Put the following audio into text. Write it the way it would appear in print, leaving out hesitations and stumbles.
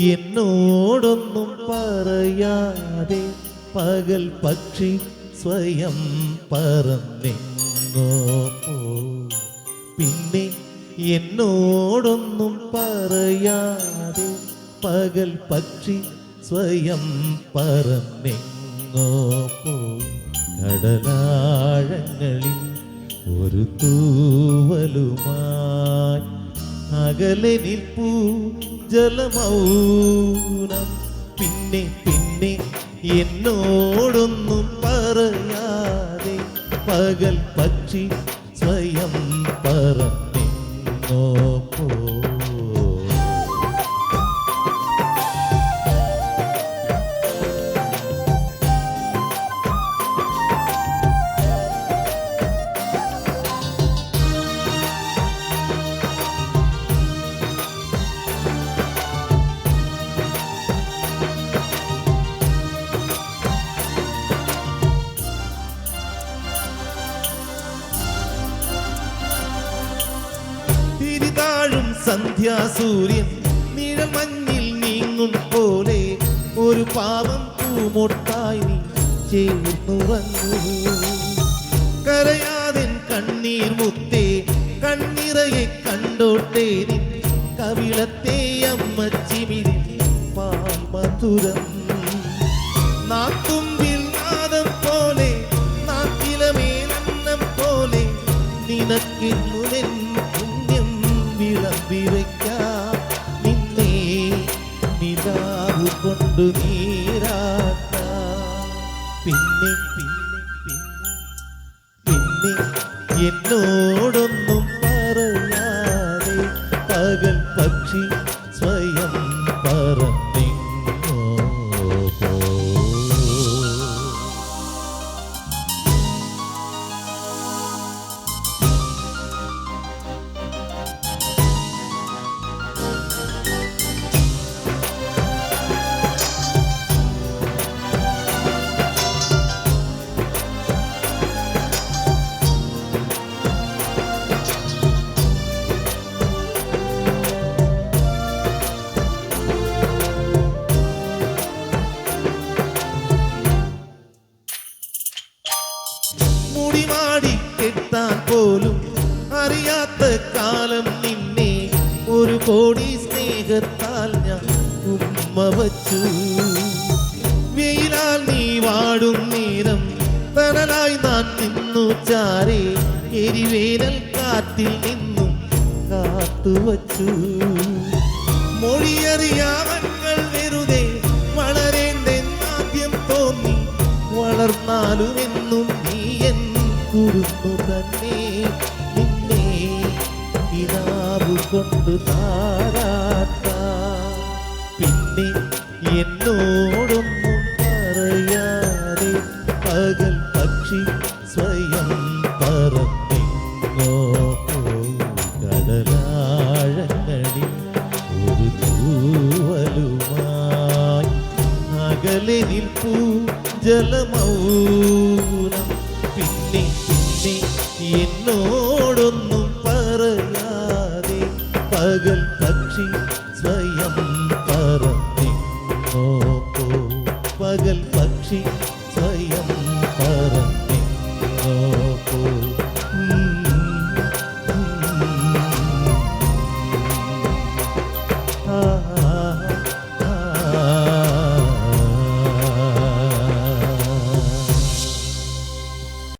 എന്നോടൊന്നും പറയാതെ പകൽ പക്ഷി സ്വയം പറന്നെങ്ങോ പോയി. പിന്നെ എന്നോടൊന്നും പറയാതെ പകൽ പക്ഷി സ്വയം പറന്നെങ്ങോ പോയി. കടലാഴങ്ങളിൽ ഒരു തൂവലുമായി അകലെ നിൽപ്പൂ ജലമൗനം. പിന്നെ പിന്നെ എന്നോടൊന്നും പറയാതെ പകൽ പക്ഷി സ്വയം പറന്നെങ്ങോ പോയി. തിരിതാഴും സന്ധ്യാസൂര്യൻ നിഴമഞ്ഞിൽ നീങ്ങും പോലെ ഒരു പാവം പൂമൊട്ടായി നീ ചേർന്നുറങ്ങൂ. കരയാതെ കണ്ണീർ മുത്തേ കണ്ണിറയെ കണ്ടോട്ടെ നിൻ കവിളത്തെ അമ്മച്ചിമിഴി പാൽ മധുരം. നാത്തുമ്പിൽ നാദം പോലെ നാക്കിലമേലന്നം പോലെ നിനക്കിന്നുവെൻ വിളമ്പിവയ്ക്കാം. നിന്നെ നിലാവു കൊണ്ടു നീരാട്ടാം. പിന്നെ പിന്നെ പിന്നെ പിന്നെ എന്നോടൊന്നും പറയാതെ പകൽ പക്ഷി സ്വയം പറന്നെങ്ങോ പോയി. മുടിമാടി കെട്ടാൻ പോലും അറിയാത്ത കാലം നിന്നെ ഒരു കോടി സ്നേഹത്താൽ ഞാൻ ഉമ്മ വച്ചു. വെയിലാൽ നീ വാടും നേരം തണലായി നാൻ നിന്നു ചാരേ എരിവേനൽ കാറ്റിൽ നിന്നും കാത്തുവച്ചു. മൊഴിയറിയാമങ്ങൾ വെറുതെ വളരേണ്ടെന്നാദ്യം തോന്നി. വളർന്നാലുമെന്നും നീ എൻ കുരുന്നു തന്നെ. നിന്നെ കിനാവു കൊണ്ട് താരാട്ടാം. പിന്നെ എന്നോടൊന്നും പറയാതെ പകൽ പക്ഷി സ്വയം പറന്നെങ്ങോ പോയി. കടലാഴങ്ങളിൽ ഒരു തൂവലുമായി അകലെ നിൽപ്പൂ ജലമൗനം. പിന്നെ പിന്നെ എന്നോടൊന്നും പറയാതെ പകൽ പക്ഷി സ്വയം